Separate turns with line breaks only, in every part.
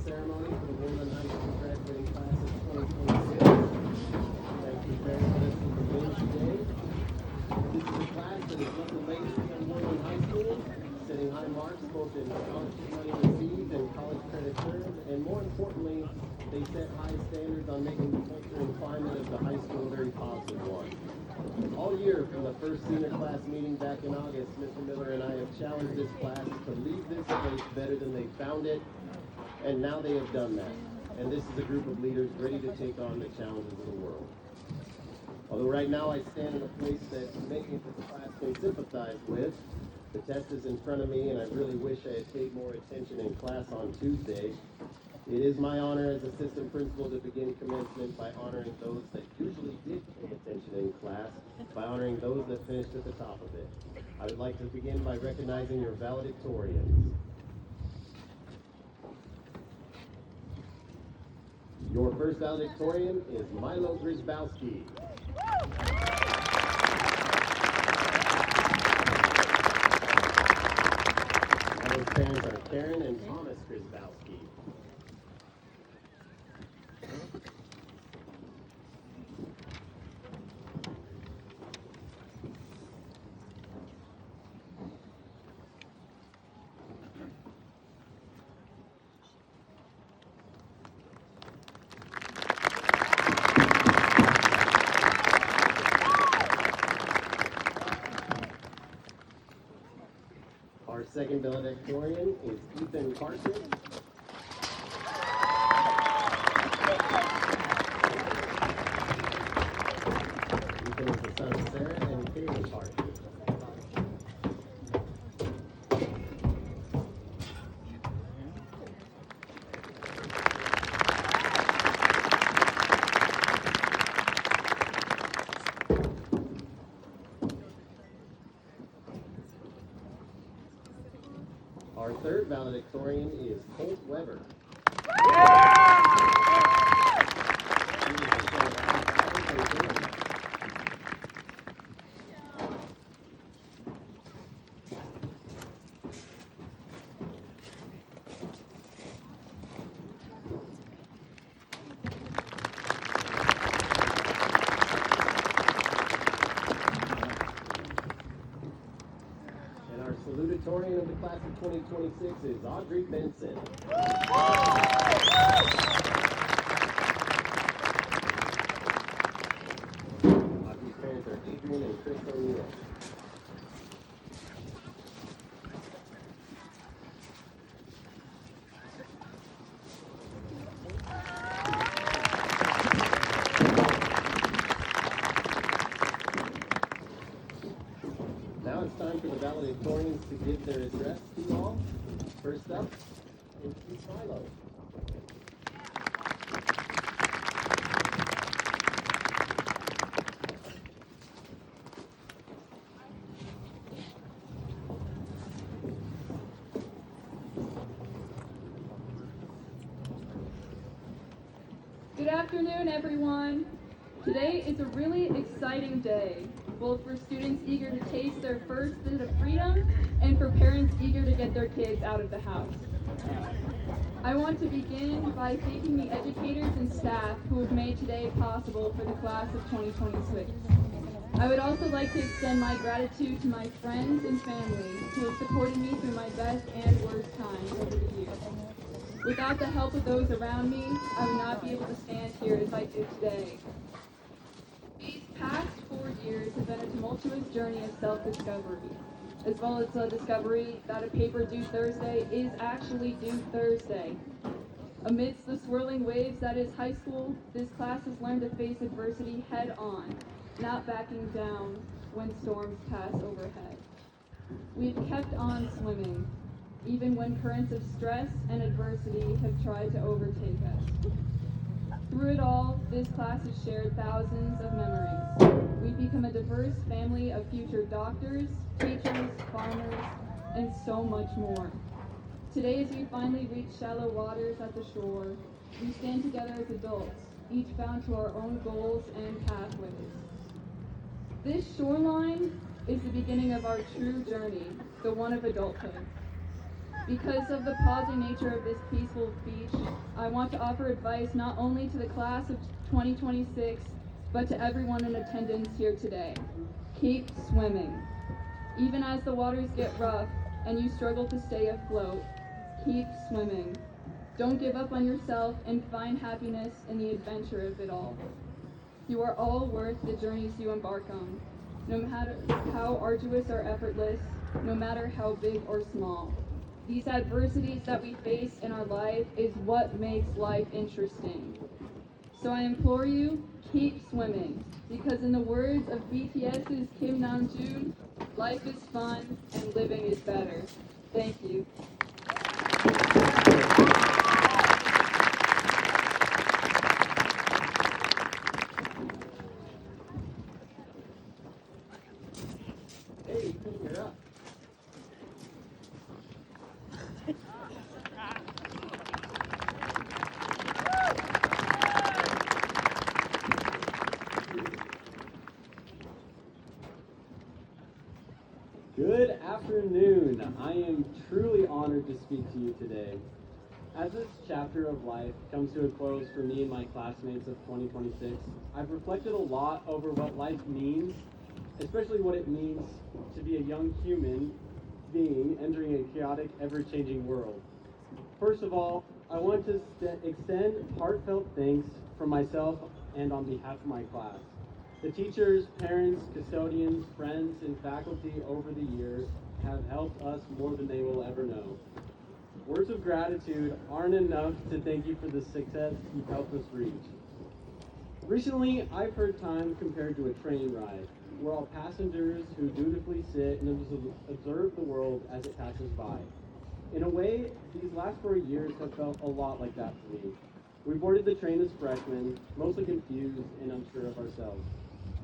Ceremony for the Women High School graduating class of 2026. Thank you for bearing with us for the win today. This is a class that is looking late in Women High School, setting high marks both in scholarship money received and college credit earned, and more importantly, they set high standards on making the culture and climate of the high school a very positive one. All year, from the first senior class meeting back in August, Mr. Miller and I have challenged this class to leave this place better than they found it. And now they have done that. And this is a group of leaders ready to take on the challenges of the world. Although right now I stand in a place that many of this class can sympathize with, the test is in front of me and I really wish I had paid more attention in class on Tuesday. It is my honor as assistant principal to begin commencement by honoring those that usually did pay attention in class, by honoring those that finished at the top of it. I would like to begin by recognizing your valedictorians. Your first valedictorian is Milo Grzybowski. Milo's parents are Karen and Thomas Grzybowski. Our second valedictorian is Ethan Carson. Ethan is the son of Sarah and Kaylee Carson. Our third valedictorian is Colt Weber. Salutatorian of the class of 2026 is Audrey Benson. Audrey's parents are Adrian and Chris O'Neill. students to give their address to you all. First up is Milo.
Good afternoon, everyone. Today is a really exciting day, both for students eager to taste their first bit of freedom and for parents eager to get their kids out of the house. I want to begin by thanking the educators and staff who have made today possible for the class of 2026. I would also like to extend my gratitude to my friends and family who have supported me through my best and worst times over the years. Without the help of those around me, I would not be able to stand here as I do today. These past 4 years have been a tumultuous journey of self-discovery, as well as the discovery that a paper due Thursday is actually due Thursday. Amidst the swirling waves that is high school, this class has learned to face adversity head-on, not backing down when storms pass overhead. We've kept on swimming, even when currents of stress and adversity have tried to overtake us. Through it all, this class has shared thousands of memories. We've become a diverse family of future doctors, teachers, farmers, and so much more. Today, as we finally reach shallow waters at the shore, we stand together as adults, each bound to our own goals and pathways. This shoreline is the beginning of our true journey, the one of adulthood. Because of the pausing nature of this peaceful beach, I want to offer advice not only to the class of 2026, but to everyone in attendance here today. Keep swimming. Even as the waters get rough and you struggle to stay afloat, keep swimming. Don't give up on yourself and find happiness in the adventure of it all. You are all worth the journeys you embark on, no matter how arduous or effortless, no matter how big or small. These adversities that we face in our life is what makes life interesting. So I implore you, keep swimming, because in the words of BTS's Kim Namjoon, life is fun and living is better. Thank you.
Hey, you're up. Good afternoon. I am truly honored to speak to you today. As this chapter of life comes to a close for me and my classmates of 2026, I've reflected a lot over what life means, especially what it means to be a young human being entering a chaotic, ever-changing world. First of all, I want to extend heartfelt thanks from myself and on behalf of my class. The teachers, parents, custodians, friends, and faculty over the years have helped us more than they will ever know. Words of gratitude aren't enough to thank you for the success you've helped us reach. Recently, I've heard time compared to a train ride. We're all passengers who dutifully sit and observe the world as it passes by. In a way, these last 4 years have felt a lot like that for me. We boarded the train as freshmen, mostly confused and unsure of ourselves.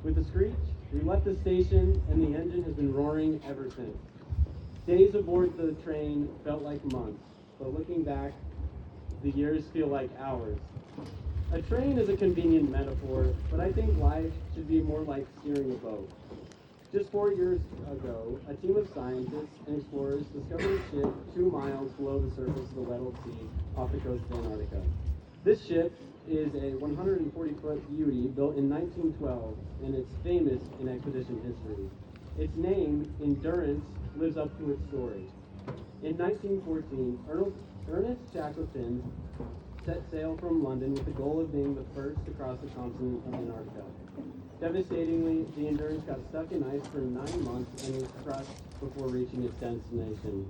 With a screech, we left the station and the engine has been roaring ever since. Days aboard the train felt like months, but looking back, the years feel like hours. A train is a convenient metaphor, but I think life should be more like steering a boat. Just 4 years ago, a team of scientists and explorers discovered a ship 2 miles below the surface of the Weddell Sea off the coast of Antarctica. This ship is a 140-foot beauty built in 1912, and it's famous in expedition history. Its name, Endurance, lives up to its story. In 1914, Ernest Shackleton set sail from London with the goal of being the first to cross the continent of Antarctica. Devastatingly, the Endurance got stuck in ice for 9 months and was crushed before reaching its destination.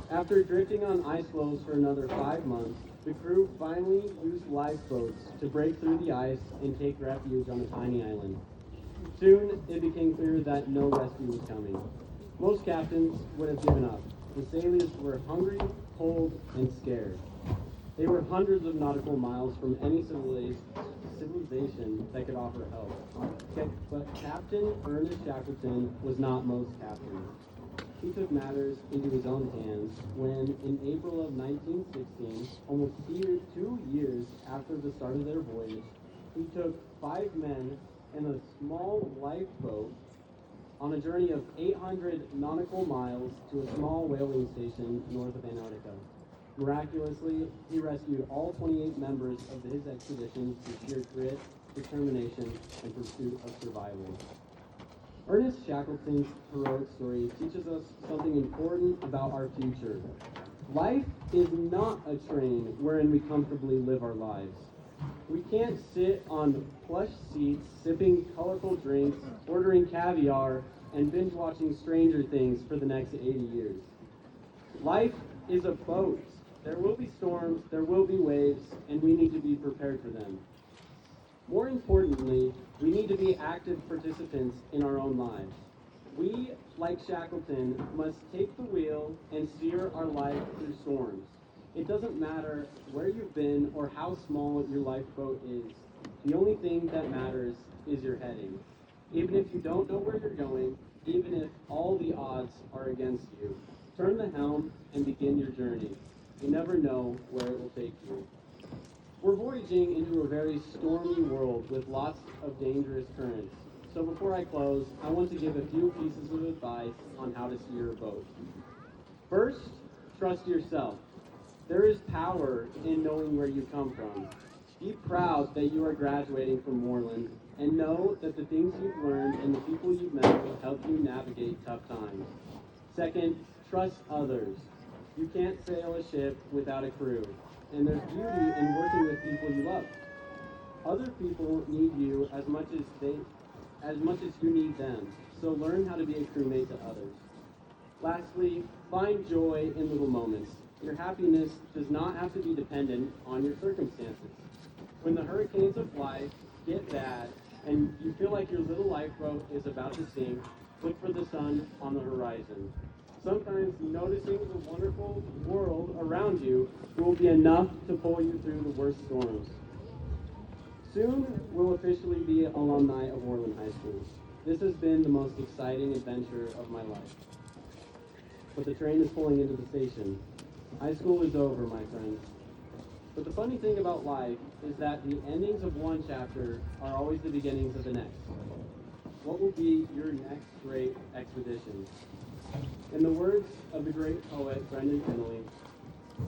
After drifting on ice floes for another 5 months, the crew finally used lifeboats to break through the ice and take refuge on a tiny island. Soon, it became clear that no rescue was coming. Most captains would have given up. The sailors were hungry, cold, and scared. They were hundreds of nautical miles from any civilization that could offer help. But Captain Ernest Shackleton was not most captains. He took matters into his own hands when, in April of 1916, almost 2 years after the start of their voyage, he took 5 men in a small lifeboat on a journey of 800 nautical miles to a small whaling station north of Antarctica. Miraculously, he rescued all 28 members of his expedition through sheer grit, determination, and pursuit of survival. Ernest Shackleton's heroic story teaches us something important about our future. Life is not a train wherein we comfortably live our lives. We can't sit on plush seats, sipping colorful drinks, ordering caviar, and binge watching Stranger Things for the next 80 years. Life is a boat. There will be storms, there will be waves, and we need to be prepared for them. More importantly, we need to be active participants in our own lives. We, like Shackleton, must take the wheel and steer our life through storms. It doesn't matter where you've been or how small your lifeboat is. The only thing that matters is your heading. Even if you don't know where you're going, even if all the odds are against you, turn the helm and begin your journey. You never know where it will take you. We're voyaging into a very stormy world with lots of dangerous currents. So before I close, I want to give a few pieces of advice on how to steer a boat. First, trust yourself. There is power in knowing where you come from. Be proud that you are graduating from Moreland, and know that the things you've learned and the people you've met will help you navigate tough times. Second, trust others. You can't sail a ship without a crew, and there's beauty in working with people you love. Other people need you as much as you need them, so learn how to be a crewmate to others. Lastly, find joy in little moments. Your happiness does not have to be dependent on your circumstances. When the hurricanes of life get bad and you feel like your little lifeboat is about to sink, look for the sun on the horizon. Sometimes noticing the wonderful world around you will be enough to pull you through the worst storms. Soon, we'll officially be alumni of Moreland High School. This has been the most exciting adventure of my life. But the train is pulling into the station. High school is over, my friends. But the funny thing about life is that the endings of one chapter are always the beginnings of the next. What will be your next great expedition? In the words of the great poet Brendan Kennelly,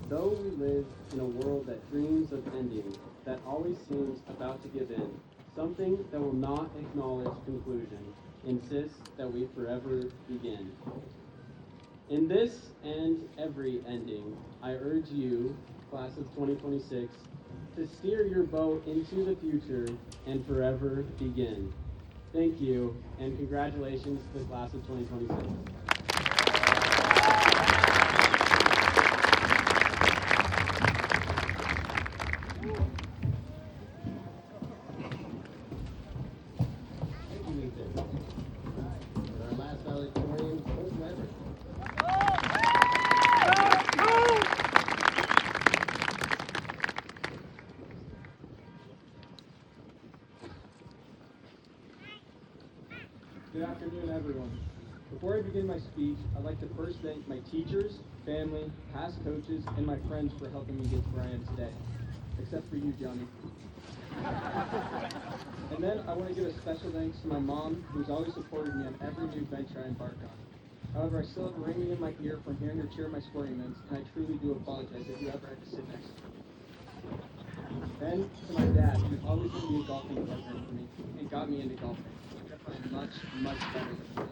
though we live in a world that dreams of ending, that always seems about to give in, something that will not acknowledge conclusion, insists that we forever begin. In this and every ending, I urge you, class of 2026, to steer your boat into the future and forever begin. Thank you, and congratulations to the class of 2026. Thank you, Ethan. And our last valedictorian, Colton Everett.
Good afternoon, everyone. Before I begin my speech, I'd like to first thank my teachers, family, past coaches, and my friends for helping me get to where I am today. Except for you, Johnny. And then I want to give a special thanks to my mom, who's always supported me on every new venture I embark on. However, I still have a ringing in my ear from hearing her cheer my sporting events, and I truly do apologize if you ever had to sit next to me. Then to my dad, who's always going to be a golfing partner for me, and got me into golfing. I'm much, much better than him.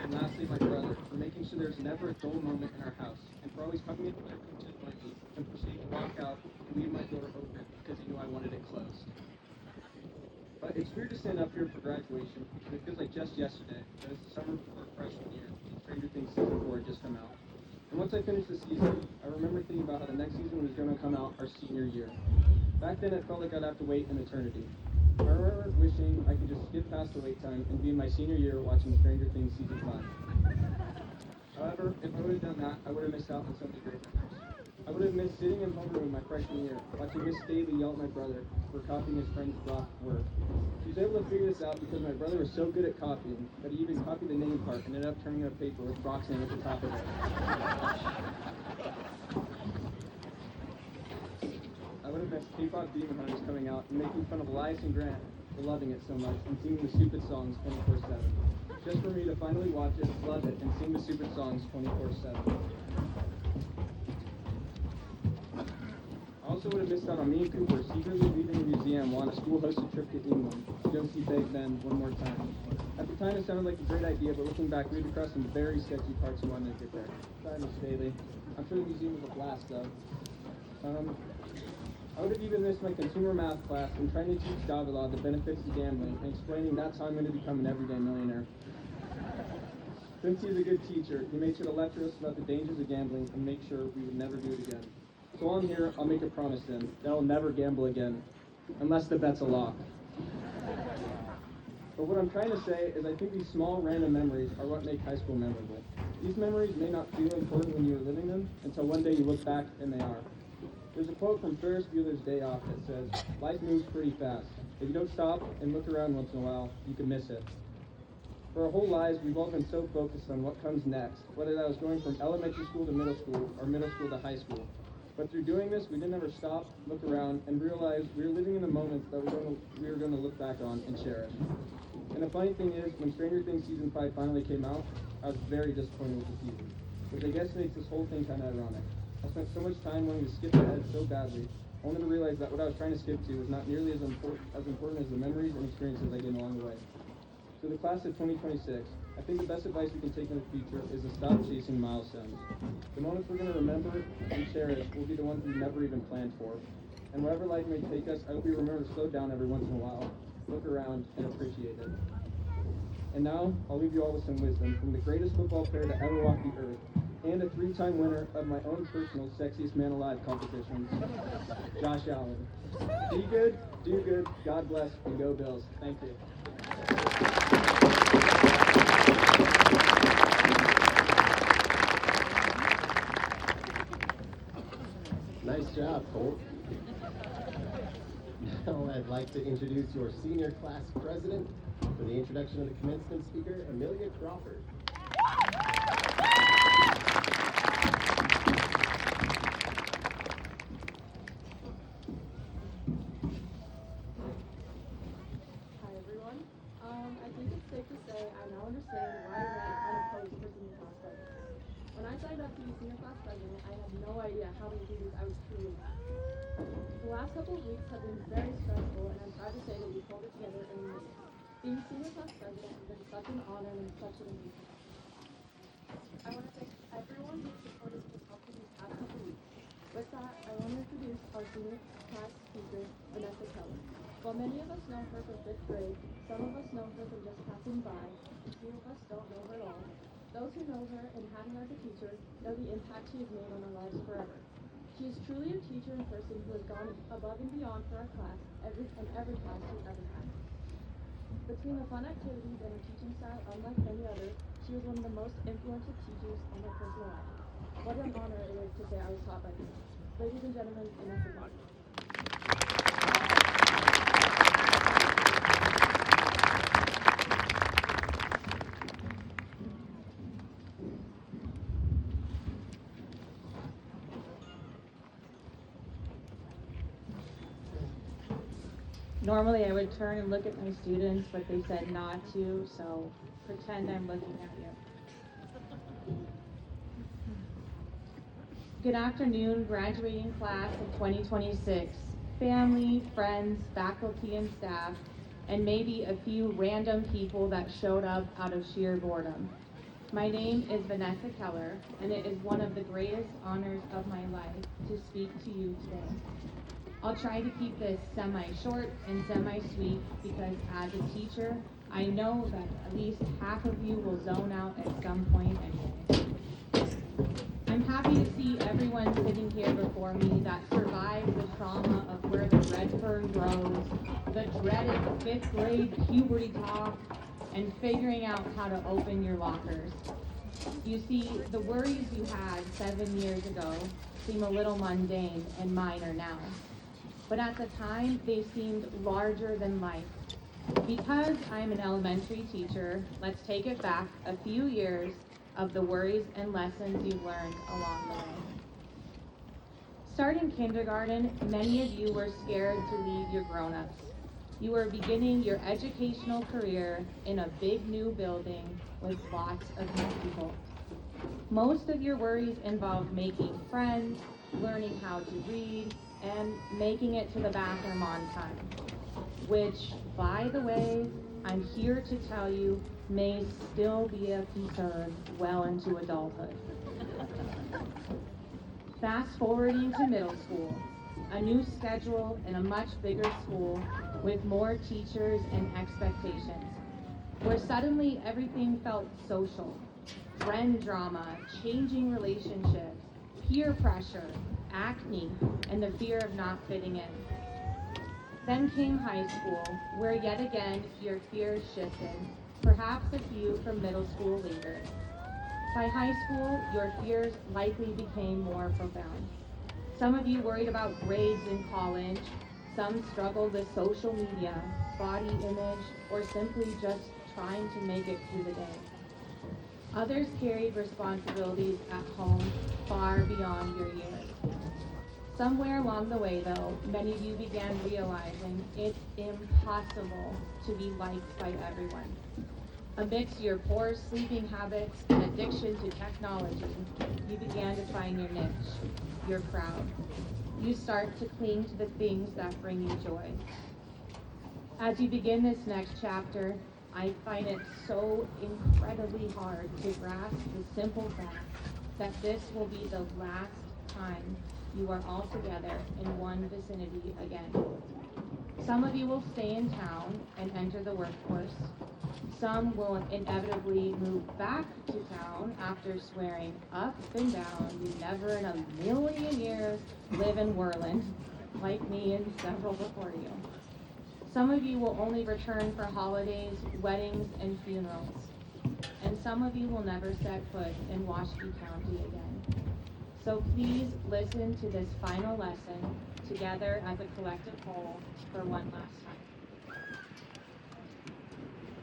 And lastly, my brother, for making sure there's never a dull moment in our house, and for always coming in when I come to my knee and proceeding to walk out and leave my door open because he knew I wanted it closed. But it's weird to stand up here for graduation, and it feels like just yesterday, that it's the summer before freshman year, and Stranger Things season 4 had just come out. And once I finished the season, I remember thinking about how the next season was going to come out our senior year. Back then, it felt like I'd have to wait an eternity. I remember wishing I could just skip past the wait time and be in my senior year watching Stranger Things season 5. However, if I would have done that, I would have missed out on so many great memories. I would have missed sitting in homeroom my freshman year, watching Miss Staley yell at my brother for copying his friend's rough work. She was able to figure this out because my brother was so good at copying that he even copied the name part and ended up turning in a paper with Roxanne at the top of it. I would have missed K-pop Demon Hunters coming out and making fun of Elias and Grant for loving it so much and singing the stupid songs 24/7. Just for me to finally watch it, love it, and sing the stupid songs 24/7. I also would have missed out on me and Cooper secretly leaving the museum while on a school-hosted trip to England to go see Big Ben one more time. At the time, it sounded like a great idea, but looking back, we had to cross some very sketchy parts and wanted to get there. Sorry, Miss Staley. I'm sure the museum was a blast, though. I would have even missed my consumer math class and trying to teach Davila the benefits of gambling and explaining that's how I'm going to become an everyday millionaire. Since he's a good teacher, he made sure to lecture us about the dangers of gambling and make sure we would never do it again. So while I'm here, I'll make a promise to him that I'll never gamble again, unless the bet's a lock. But what I'm trying to say is I think these small random memories are what make high school memorable. These memories may not feel important when you were living them until one day you look back and they are. There's a quote from Ferris Bueller's Day Off that says, "Life moves pretty fast. If you don't stop and look around once in a while, you can miss it." For our whole lives, we've all been so focused on what comes next, whether that was going from elementary school to middle school or middle school to high school. But through doing this, we didn't ever stop, look around, and realize we were living in the moments that we were going to look back on and cherish. And the funny thing is, when Stranger Things Season 5 finally came out, I was very disappointed with the season, which I guess makes this whole thing kind of ironic. I spent so much time wanting to skip ahead so badly, only to realize that what I was trying to skip to was not nearly as important as the memories and experiences I gained along the way. To the class of 2026, I think the best advice we can take in the future is to stop chasing milestones. The moments we're going to remember and cherish will be the ones we never even planned for. And wherever life may take us, I hope we remember to slow down every once in a while, look around, and appreciate it. And now, I'll leave you all with some wisdom from the greatest football player to ever walk the earth, and a 3-time winner of my own personal Sexiest Man Alive competition, Josh Allen. Be good, do good, God bless, and go Bills. Thank you.
Nice job, Colt. Now I'd like to introduce your senior class president for the introduction of the commencement speaker, Amelia Crawford.
Hi everyone. I think it's safe to say I now understand why I ran unopposed for senior class president. When I signed up to be senior class president, I had no idea how many duties I was truly in. The last couple of weeks have been very stressful, and I'm proud to say that we pulled it together and we made it. Being senior class president has been such an honor and such an amazing time. I want to thank everyone who supported me helping these past couple of weeks. With that, I want to introduce our senior class speaker, Vanessa Keller. While many of us know her from 5th grade, some of us know her from just passing by, and few of us don't know her at all. Those who know her and had her as a teacher know the impact she has made on our lives forever. She is truly a teacher and person who has gone above and beyond for our class every class she's ever had. Between the fun activities and her teaching style unlike any other, she was one of the most influential teachers on my personal life. What an honor it is to say I was taught by her. Ladies and gentlemen, Vanessa Keller.
Normally I would turn and look at my students, but they said not to, so pretend I'm looking at you. Good afternoon, graduating class of 2026, family, friends, faculty, and staff, and maybe a few random people that showed up out of sheer boredom. My name is Vanessa Keller, and it is one of the greatest honors of my life to speak to you today. I'll try to keep this semi-short and semi-sweet because as a teacher, I know that at least half of you will zone out at some point anyway. I'm happy to see everyone sitting here before me that survived the trauma of where the red fern grows, the dreaded 5th grade puberty talk, and figuring out how to open your lockers. You see, the worries you had 7 years ago seem a little mundane and minor now. But at the time, they seemed larger than life. Because I'm an elementary teacher, let's take it back a few years of the worries and lessons you've learned along the way. Starting kindergarten, many of you were scared to leave your grown-ups. You were beginning your educational career in a big new building with lots of new people. Most of your worries involved making friends, learning how to read, and making it to the bathroom on time. Which, by the way, I'm here to tell you may still be a concern well into adulthood. Fast forwarding to middle school, a new schedule in a much bigger school with more teachers and expectations, where suddenly everything felt social. Friend drama, changing relationships, peer pressure, acne, and the fear of not fitting in. Then came high school, where yet again your fears shifted, perhaps a few from middle school later. By high school, your fears likely became more profound. Some of you worried about grades in college, some struggled with social media, body image, or simply just trying to make it through the day. Others carried responsibilities at home far beyond your years. Somewhere along the way, though, many of you began realizing it's impossible to be liked by everyone. Amidst your poor sleeping habits and addiction to technology, you began to find your niche, your crowd. You start to cling to the things that bring you joy. As you begin this next chapter, I find it so incredibly hard to grasp the simple fact that this will be the last time you are all together in one vicinity again. Some of you will stay in town and enter the workforce. Some will inevitably move back to town after swearing up and down you never in a million years live in Worland, like me and several before you. Some of you will only return for holidays, weddings, and funerals. And some of you will never set foot in Washoe County again. So please listen to this final lesson together as a collective whole for one last time.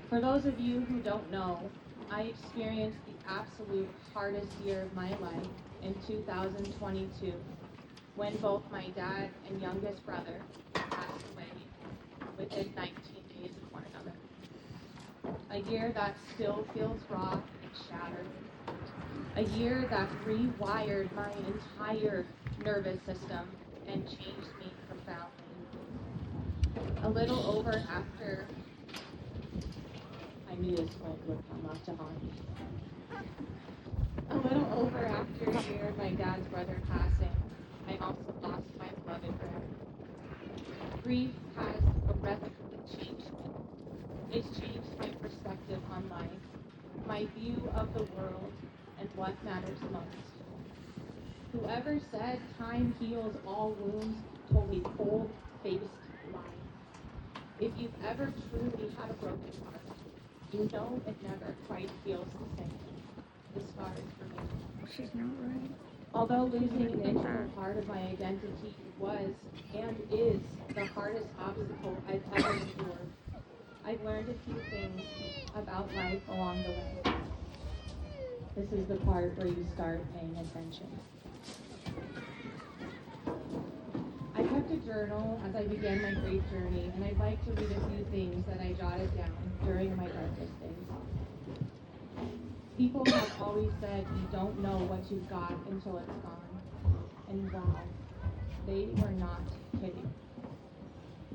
For those of you who don't know, I experienced the absolute hardest year of my life in 2022, when both my dad and youngest brother passed away within 19 days of one another. A year that still feels raw and shattered. A year that rewired my entire nervous system and changed me profoundly. A little over after, I knew this point would come up to haunt me. A little over after a year of my dad's brother passing, I also lost my beloved brother. Grief has irrevocably changed me. It's changed my perspective on life, my view of the world, and what matters most. Whoever said time heals all wounds told a cold-faced lie. If you've ever truly had a broken heart, you know it never quite feels the same. The scars remain.
She's not right.
Although losing an integral part of my identity was and is the hardest obstacle I've ever endured, I've learned a few things about life along the way. This is the part where you start paying attention. I kept a journal as I began my grief journey, and I'd like to read a few things that I jotted down during my darkest days. People have always said you don't know what you've got until it's gone. And wow, they were not kidding.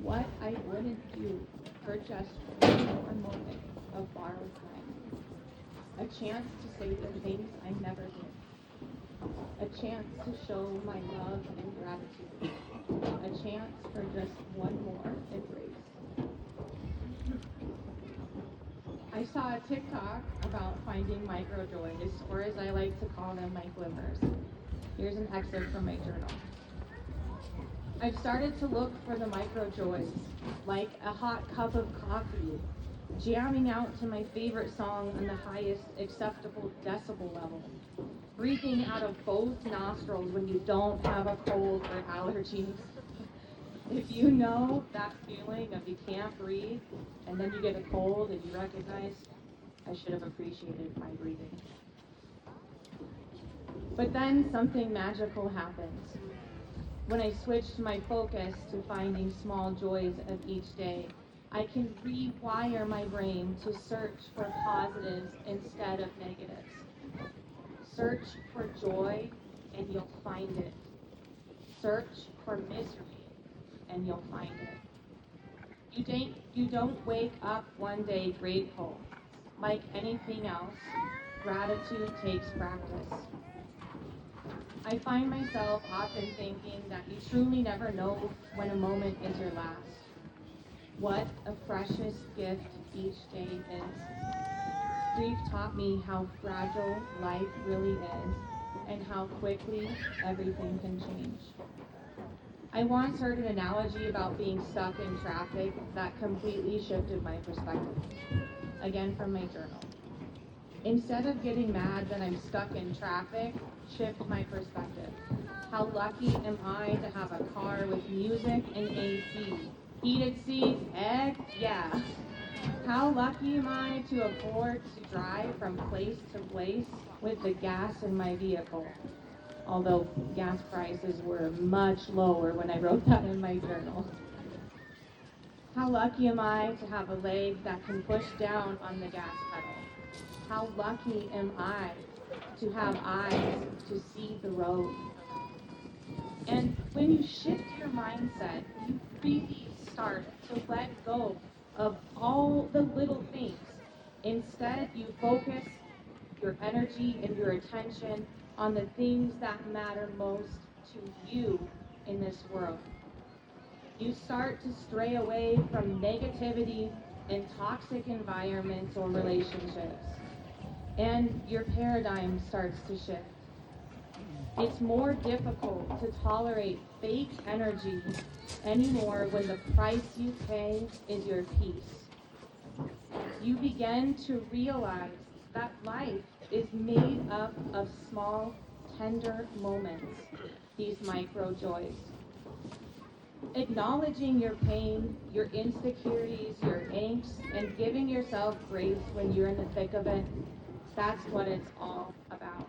What I wouldn't do for just one more moment of borrowed time. A chance to say the things I never did. A chance to show my love and gratitude. A chance for just one more embrace. I saw a TikTok about finding micro joys, or as I like to call them, my glimmers. Here's an excerpt from my journal. I've started to look for the micro joys, like a hot cup of coffee, jamming out to my favorite song on the highest acceptable decibel level, breathing out of both nostrils when you don't have a cold or allergies. If you know that feeling of you can't breathe and then you get a cold and you recognize, I should have appreciated my breathing. But then something magical happens. When I switched my focus to finding small joys of each day, I can rewire my brain to search for positives instead of negatives. Search for joy and you'll find it. Search for misery and you'll find it. You don't wake up one day grateful. Like anything else, gratitude takes practice. I find myself often thinking that you truly never know when a moment is your last. What a precious gift each day is. Grief taught me how fragile life really is and how quickly everything can change. I once heard an analogy about being stuck in traffic that completely shifted my perspective. Again from my journal. Instead of getting mad that I'm stuck in traffic, shift my perspective. How lucky am I to have a car with music and AC? Heated seats? Heck yeah. How lucky am I to afford to drive from place to place with the gas in my vehicle? Although gas prices were much lower when I wrote that in my journal. How lucky am I to have a leg that can push down on the gas pedal? How lucky am I to have eyes to see the road? And when you shift your mindset, you really start to let go of all the little things. Instead, you focus your energy and your attention on the things that matter most to you in this world. You start to stray away from negativity and toxic environments or relationships. And your paradigm starts to shift. It's more difficult to tolerate fake energy anymore when the price you pay is your peace. You begin to realize that life is made up of small, tender moments, these micro joys. Acknowledging your pain, your insecurities, your angst, and giving yourself grace when you're in the thick of it, that's what it's all about.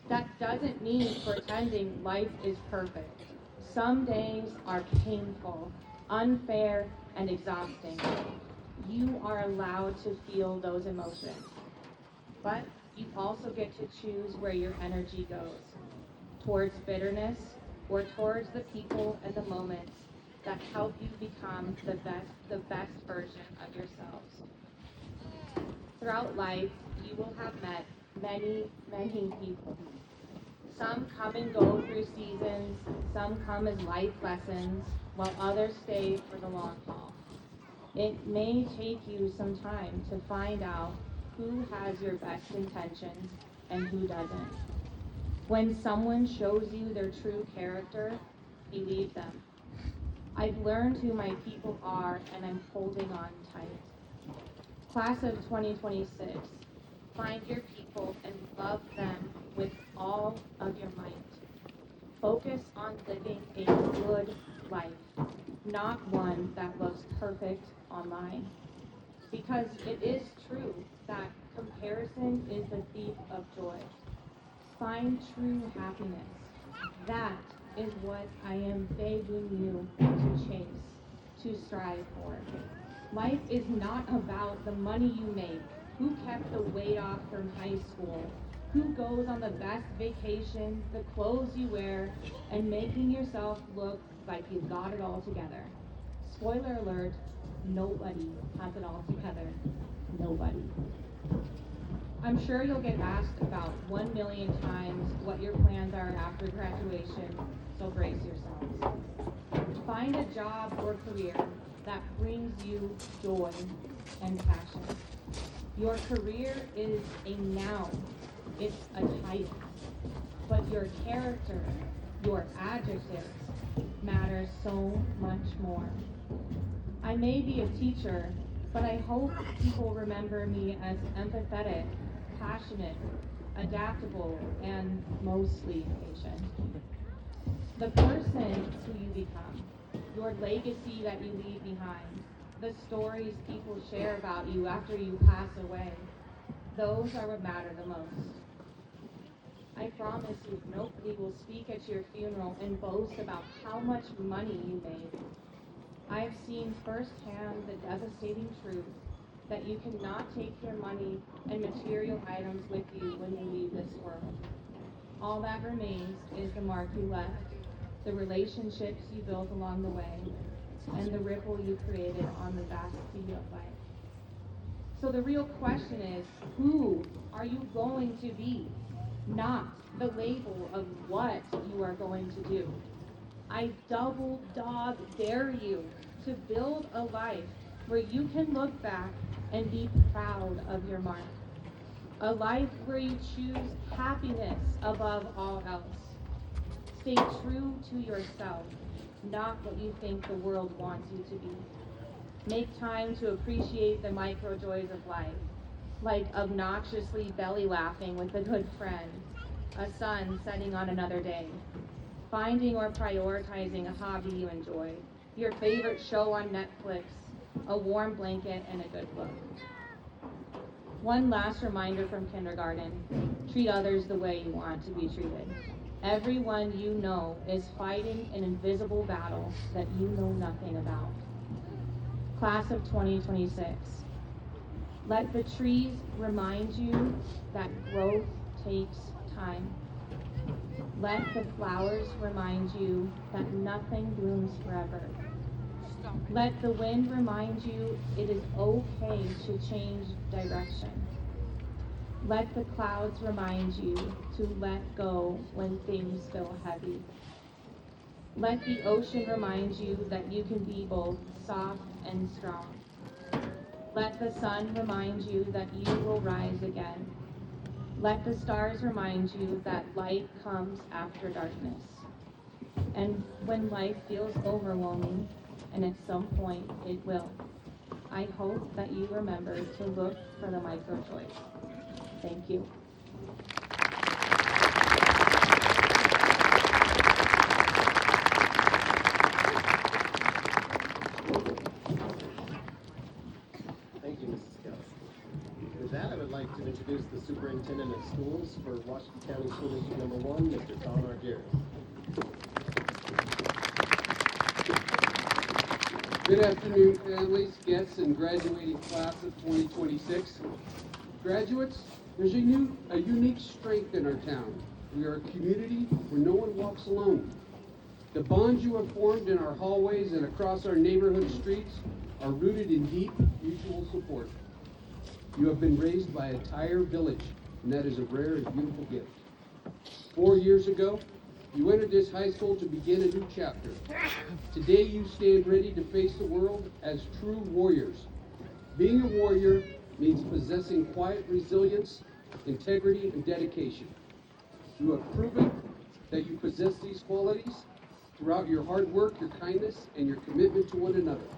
That doesn't mean pretending life is perfect. Some days are painful, unfair, and exhausting. You are allowed to feel those emotions. But you also get to choose where your energy goes. Towards bitterness or towards the people and the moments that help you become the best version of yourselves. Throughout life, you will have met many, many people. Some come and go through seasons, some come as life lessons, while others stay for the long haul. It may take you some time to find out who has your best intentions and who doesn't. When someone shows you their true character, believe them. I've learned who my people are and I'm holding on tight. Class of 2026, find your people and love them with all of your might. Focus on living a good life, not one that looks perfect online. Because it is true that comparison is the thief of joy. Find true happiness. That is what I am begging you to chase, to strive for. Life is not about the money you make, who kept the weight off from high school, who goes on the best vacation, the clothes you wear, and making yourself look like you've got it all together. Spoiler alert, nobody has it all together. Nobody. I'm sure you'll get asked about 1 million times what your plans are after graduation, so brace yourselves. Find a job or career that brings you joy and passion. Your career is a noun, it's a title, but your character, your adjectives, matter so much more. I may be a teacher, but I hope people remember me as empathetic, passionate, adaptable, and mostly patient. The person who you become, your legacy that you leave behind, the stories people share about you after you pass away, those are what matter the most. I promise you, nobody will speak at your funeral and boast about how much money you made. I've seen firsthand the devastating truth that you cannot take your money and material items with you when you leave this world. All that remains is the mark you left, the relationships you built along the way, and the ripple you created on the vast sea of life. So the real question is, who are you going to be? Not the label of what you are going to do. I double dog dare you to build a life where you can look back and be proud of your mark. A life where you choose happiness above all else. Stay true to yourself, not what you think the world wants you to be. Make time to appreciate the micro joys of life, like obnoxiously belly laughing with a good friend, a sun setting on another day, finding or prioritizing a hobby you enjoy, your favorite show on Netflix, a warm blanket, and a good book. One last reminder from kindergarten: treat others the way you want to be treated. Everyone you know is fighting an invisible battle that you know nothing about. Class of 2026, let the trees remind you that growth takes time. Let the flowers remind you that nothing blooms forever. Let the wind remind you it is okay to change direction. Let the clouds remind you to let go when things feel heavy. Let the ocean remind you that you can be both soft and strong. Let the sun remind you that you will rise again. Let the stars remind you that light comes after darkness. And when life feels overwhelming, and at some point it will, I hope that you remember to look for the micro joys. Thank you.
Thank you, Mrs. Kelly. With that, I would like to introduce the Superintendent of Schools for Washington County School District Number 1, Mr. Tom Argyris.
Good afternoon, families, guests, and graduating class of 2026. Graduates, there's a unique strength in our town. We are a community where no one walks alone. The bonds you have formed in our hallways and across our neighborhood streets are rooted in deep mutual support. You have been raised by an entire village, and that is a rare and beautiful gift. 4 years ago, you entered this high school to begin a new chapter. Today you stand ready to face the world as true warriors. Being a warrior means possessing quiet resilience, integrity, and dedication. You have proven that you possess these qualities throughout your hard work, your kindness, and your commitment to one another.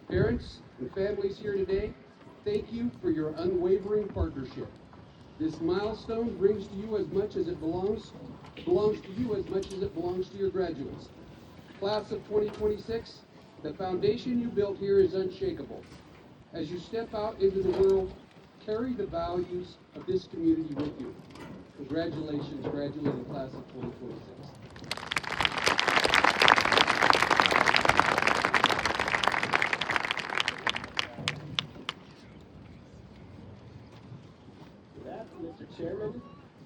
Parents and families here today, thank you for your unwavering partnership. This milestone brings to you as much as it belongs to you as much as it belongs to your graduates. Class of 2026, the foundation you built here is unshakable. As you step out into the world, carry the values of this community with you. Congratulations, graduating class of 2026.
With that, Mr. Chairman,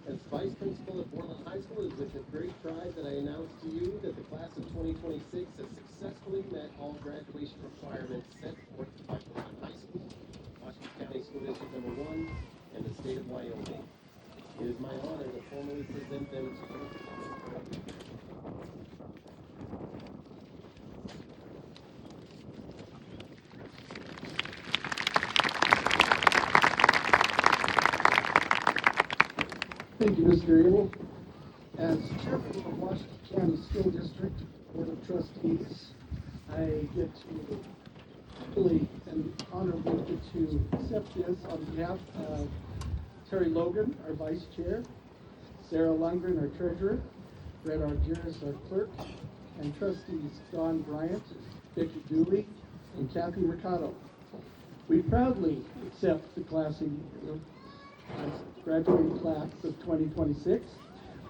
as Vice Principal at Borland High School, it is with great pride that I announce to you that the class of 2026 has successfully met all graduation requirements set forth by Borland High School, Washington County School District Number 1, and the state of Wyoming. It is my honor to formally present them to you.
Thank you, Mr. Abel. As chairman of the Washington County School District Board of Trustees, I get to respectfully and honorably to accept this on behalf of Terry Logan, our Vice Chair, Sarah Lundgren, our Treasurer, Brett Argyris, our Clerk, and trustees Don Bryant, Vicki Dooley, and Kathy Mercado. We proudly accept the graduating class of 2026.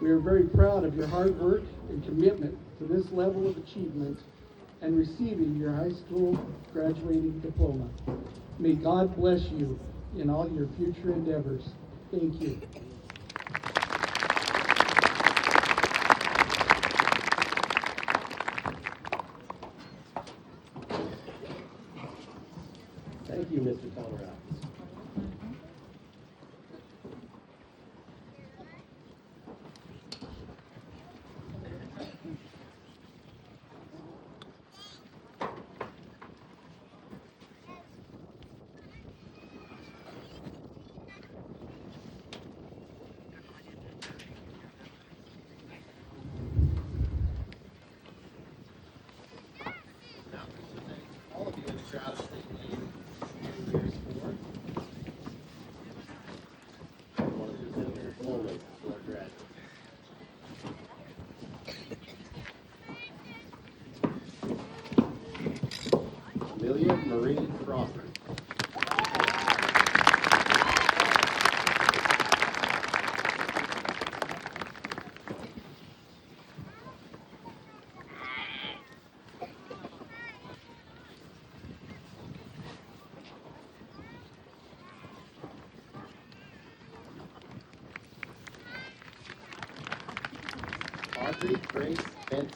We are very proud of your hard work and commitment to this level of achievement and receiving your high school graduating diploma. May God bless you in all your future endeavors. Thank you.
Thank you, Mr. Colorado. All of you in the crowd state name and years for. I want to present your diplomas to our graduates. Amelia Marie Crawford. Audrey Grace Benson.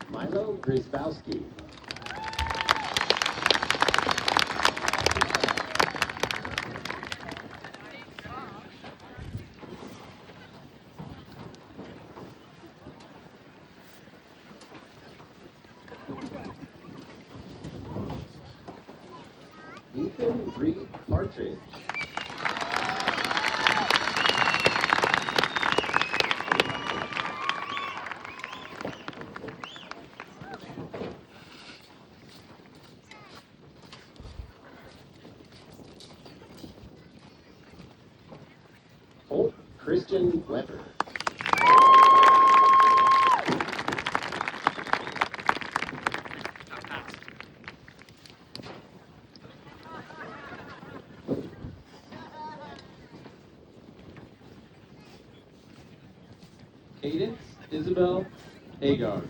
Milo Grzybowski. Ethan Reed Partridge. Holt Christian Weber.
Cadence Isabel Hagar.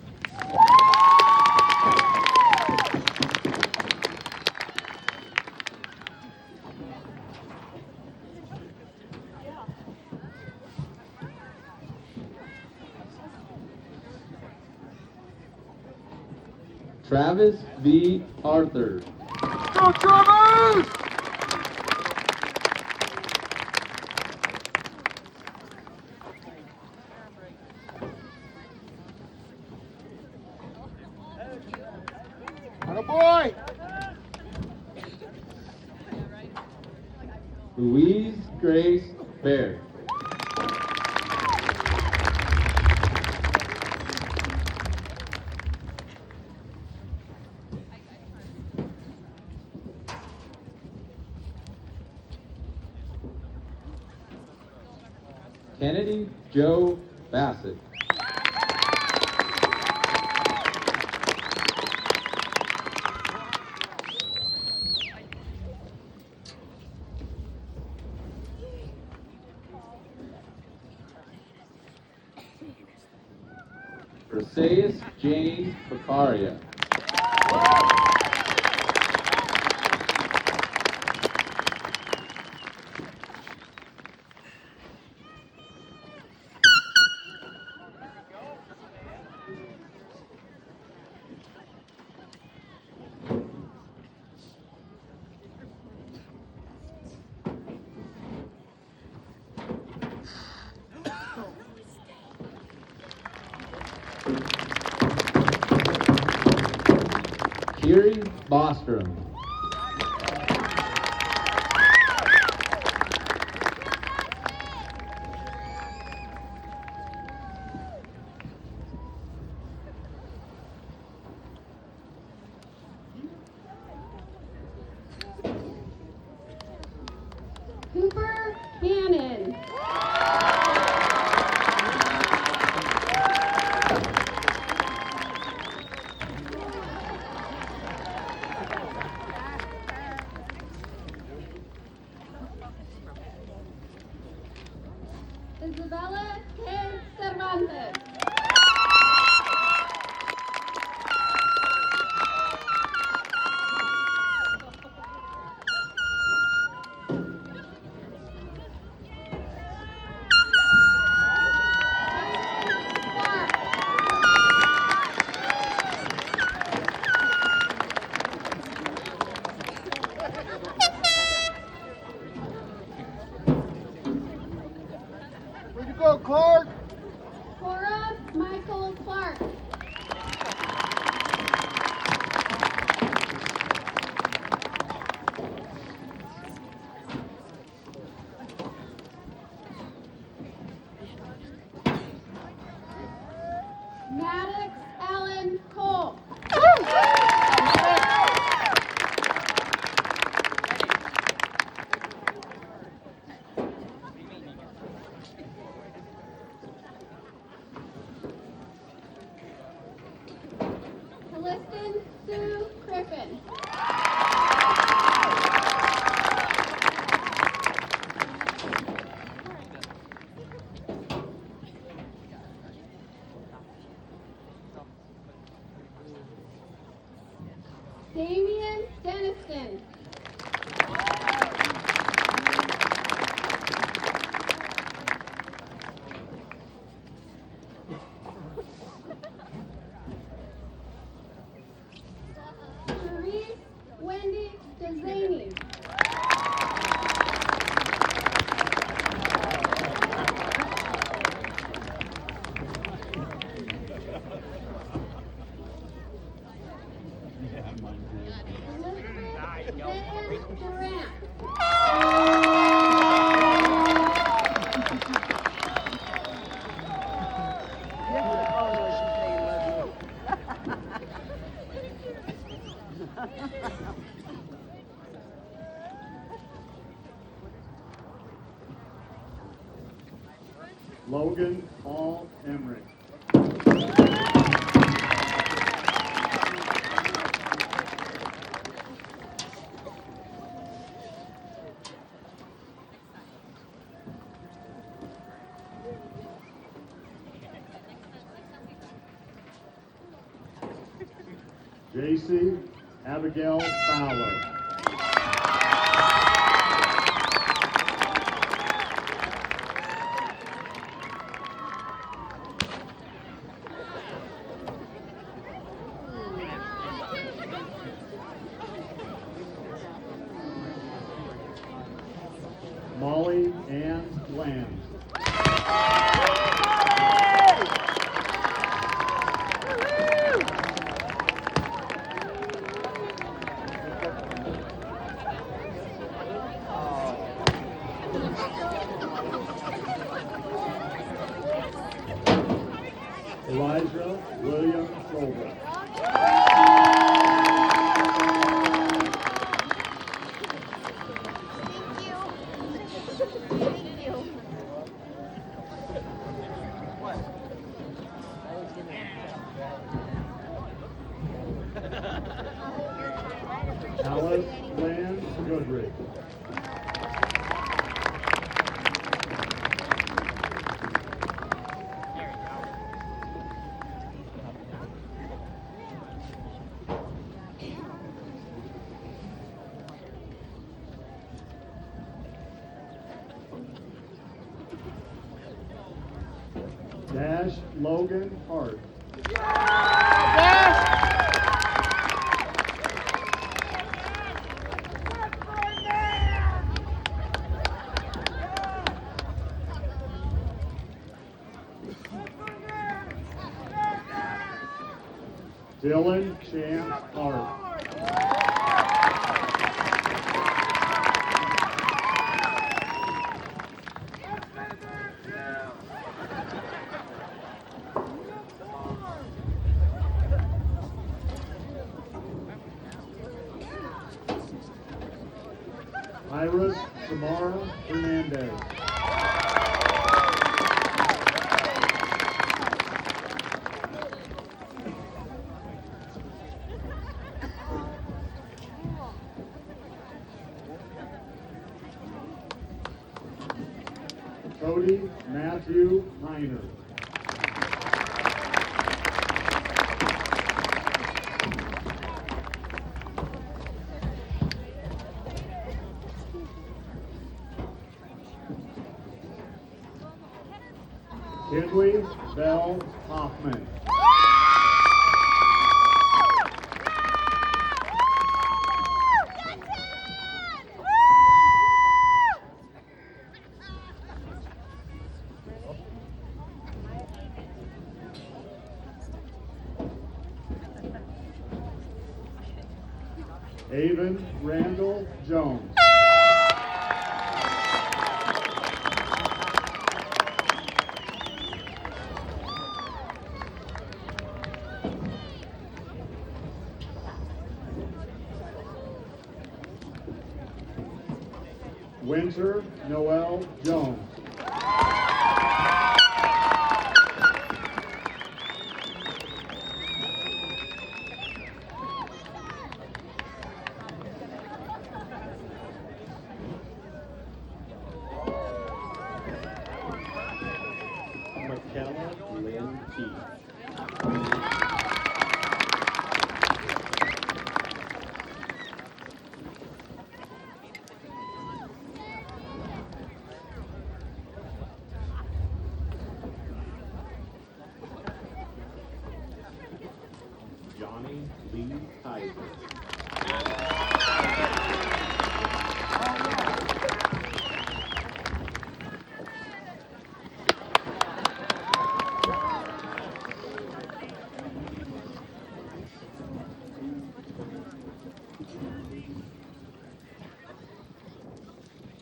Travis V. Arthur. Go Travis! Boy! Louise Grace Baird. Kennedy Joe Bassett. Perseus Jane Baccaria.
Yuri Bostrom.
Cooper Cannon. Isabella K. Cervantes.
Where'd you go, Clark?
Cora Michael Clark. Maddox Allen Cole. Liston Sue Griffin. Damian Deniston. Therese Wendy Dezzani. Elizabeth Van Durant.
Logan Paul Emmerich. JC Abigail Fowler. Molly Ann Land. Elijah William Schroeder. Alice Lynn Goodrich. Dash Logan Hart. Dylan Chance Hart.
Samara Hernandez. Cody Matthew Heiner. Kinley Bell Hoffman. Avon Randall Jones. Winter Noel Jones. McKenna Lynn Keith. Johnny Lee Kaiser.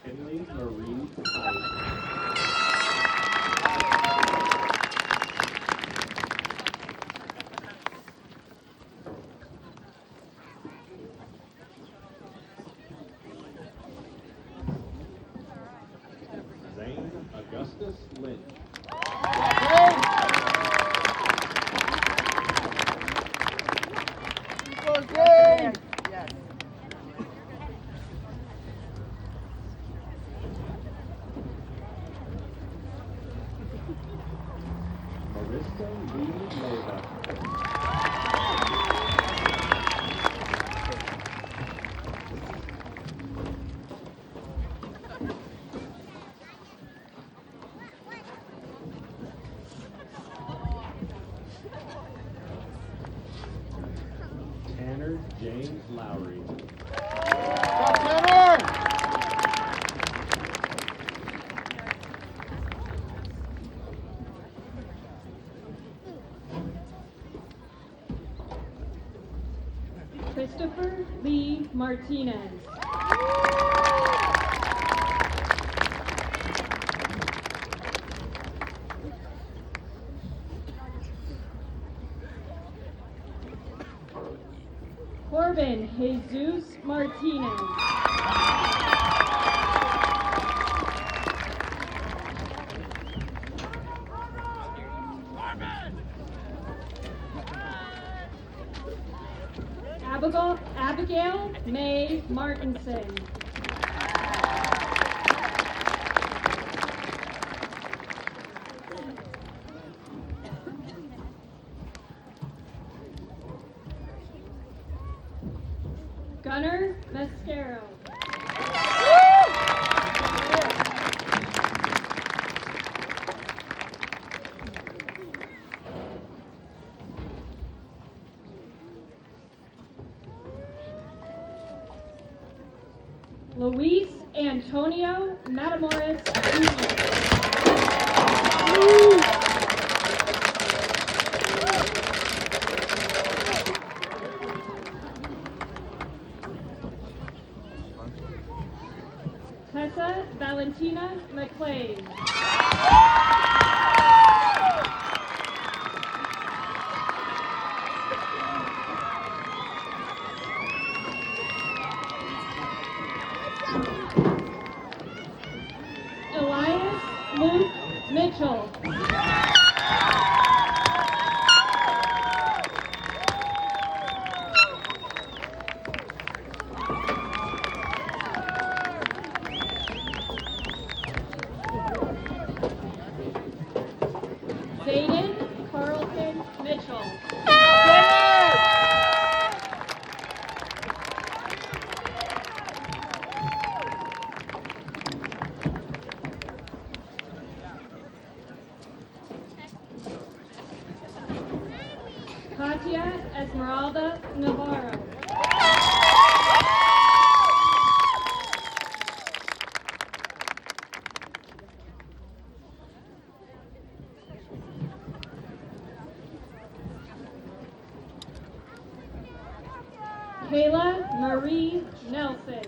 Kinley Marie Kaiser. Zane Augustus Lynch. Marissa Lee Leyva. Tanner James Lowry.
Christopher Lee Martinez. Corbin Jesus Martinez. Abigail May Martinson. Gunnar Mascaro. Luis Antonio Matamoros Jr. Tessa Valentina McLean.
Mitchell. Zayden Carlton Mitchell. Katia Esmeralda Navarro. Kayla Marie Nelson.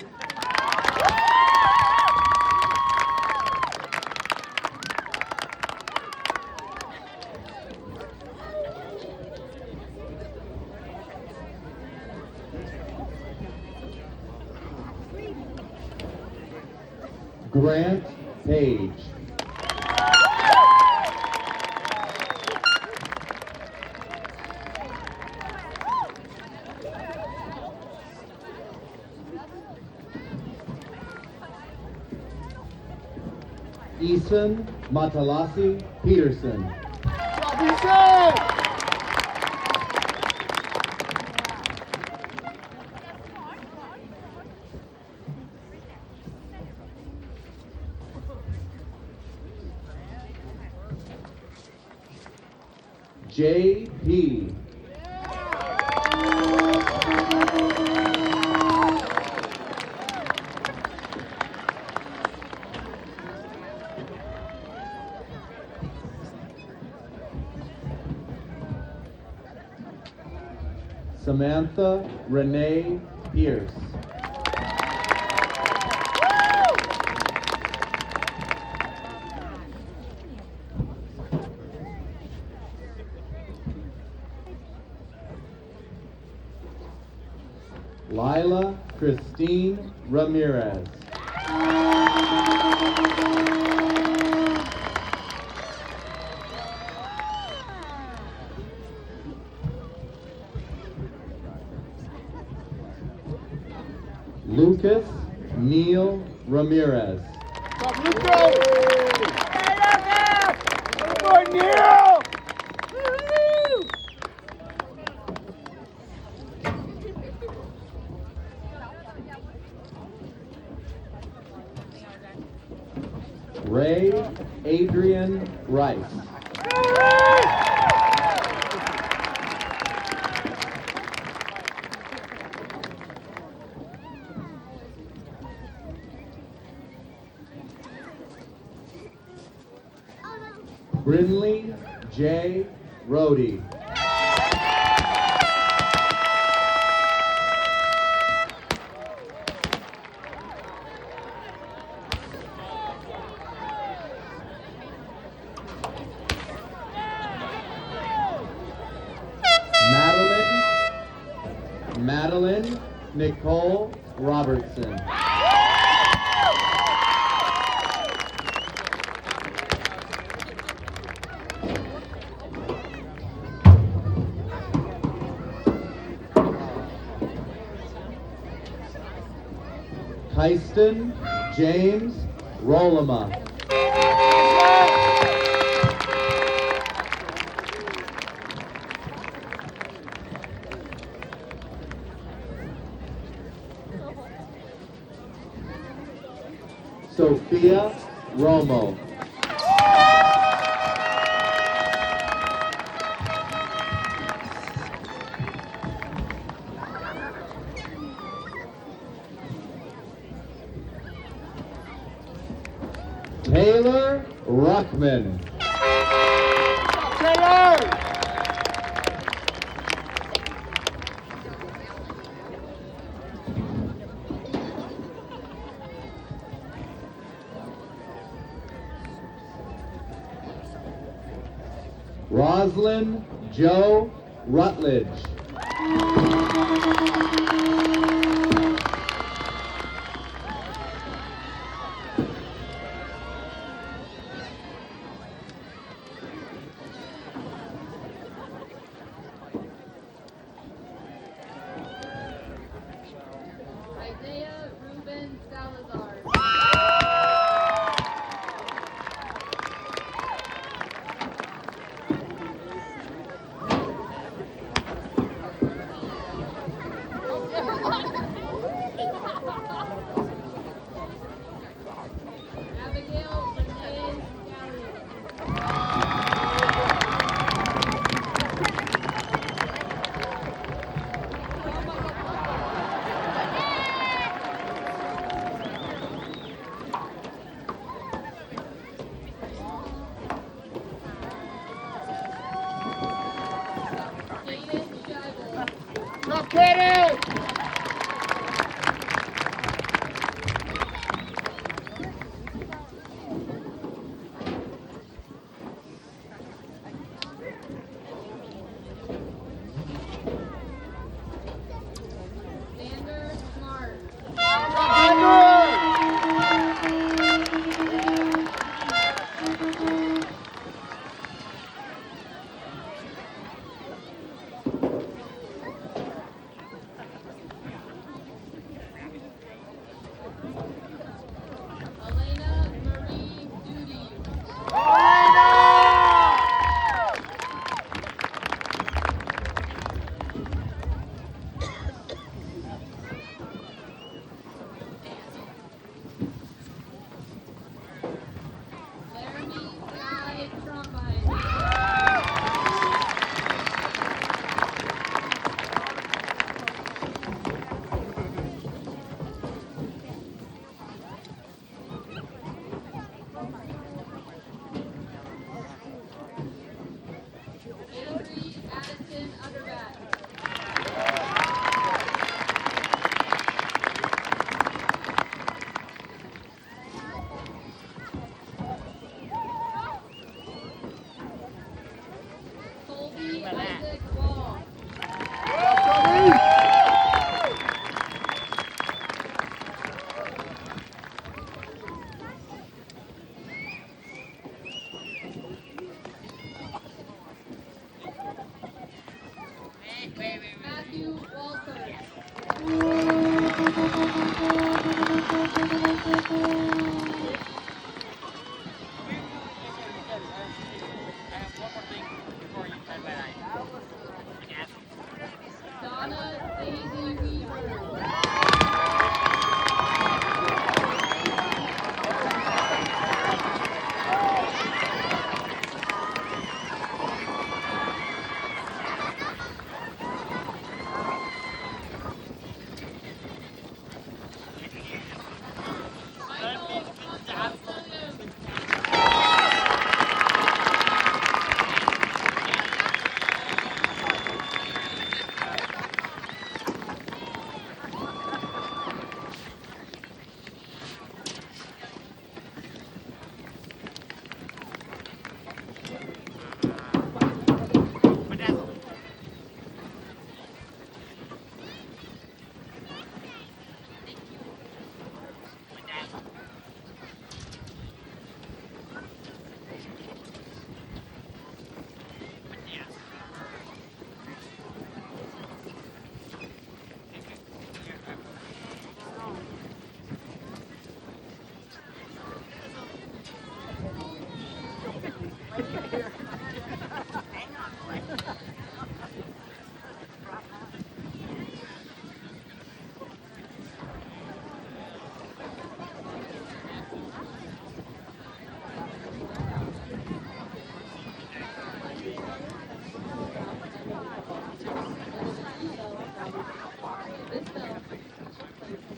Grant Page. Eason Matalasi Peterson. J.P. Samantha Renee Pierce. Lila Christine Ramirez. Lucas Neil Ramirez. Ray Adrian Rice. Brinley J. Rhodey. Madeline Nicole Robertson. Kyston James Rolama. Sophia Romo. Taylor Ruckman. Roslyn Joe Rutledge.
Xander Smart. Elena Marie Duty. Laramie Sky Trumvine. Avery Addison Underbat. Colby Isaac Wall. Matthew Walter. Donna Daisy Weaver. Michael Williams. This bell took place in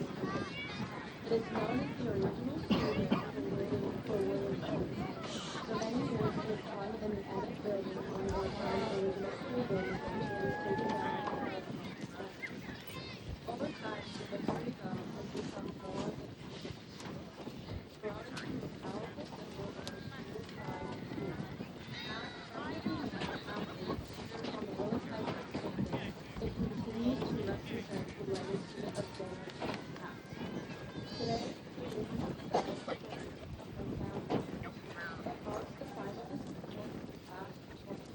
it is known as the original stadium for Williams. For many years, it was one in the end building on the original school building until it was taken down. Over time, the Victory Bell has become more than brought into the powerful symbol of the school's pride and fear. Currently mounted on the Willis High School campus, it continues to represent the legacy of generations past. Today, it is the bell of the founding that marks the final decision of the past 20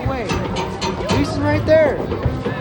Wait. Lisa's right there.